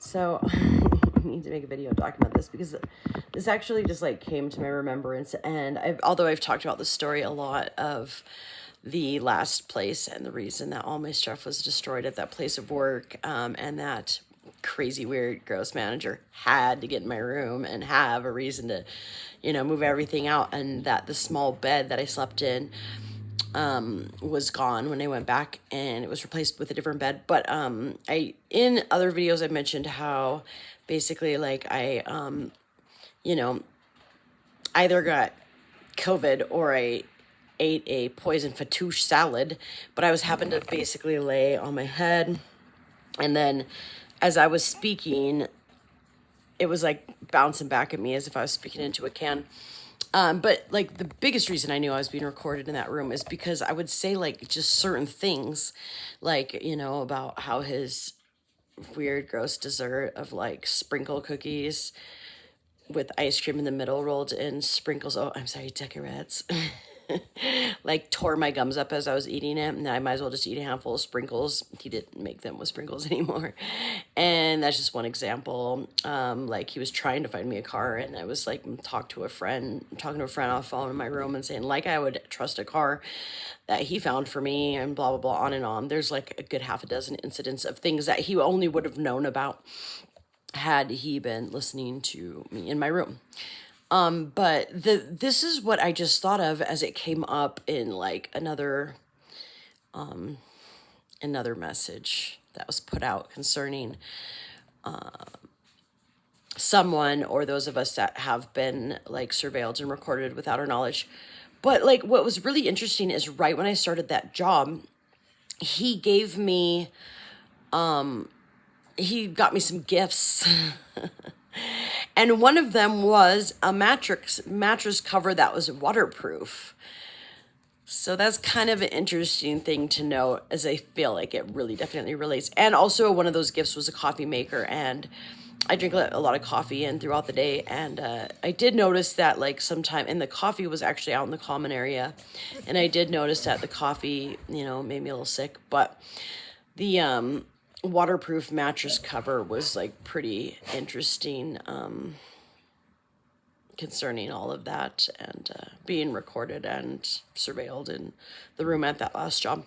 So I need to make a video document this because this actually just like came to my remembrance. And although I've talked about the story a lot of the last place and the reason that all my stuff was destroyed at that place of work, and that crazy, weird, gross manager had to get in my room and have a reason to, move everything out, and that the small bed that I slept in was gone when I went back and it was replaced with a different bed. But in other videos I mentioned how basically like I either got COVID or I ate a poison fattoush salad, but I was having to basically lay on my head, and then as I was speaking it was like bouncing back at me as if I was speaking into a can. But like the biggest reason I knew I was being recorded in that room is because I would say like just certain things, like, about how his weird, gross dessert of like sprinkle cookies with ice cream in the middle rolled in sprinkles. Oh, I'm sorry, decorates. Like tore my gums up as I was eating it, and I might as well just eat a handful of sprinkles. He didn't make them with sprinkles anymore. And that's just one example. Like he was trying to find me a car, and I was like talking to a friend on the phone in my room and saying like I would trust a car that he found for me, and blah blah blah, on and on. There's like a good half a dozen incidents of things that he only would have known about had he been listening to me in my room. But this is what I just thought of as it came up in like another message that was put out concerning someone or those of us that have been like surveilled and recorded without our knowledge. But like what was really interesting is right when I started that job, he gave me he got me some gifts. And one of them was a mattress cover that was waterproof. So that's kind of an interesting thing to note, as I feel like it really definitely relates. And also one of those gifts was a coffee maker, and I drink a lot of coffee and throughout the day, and I did notice that like sometime, and the coffee was actually out in the common area, and I did notice that the coffee, made me a little sick, but the waterproof mattress cover was like pretty interesting, concerning all of that, and being recorded and surveilled in the room at that last job.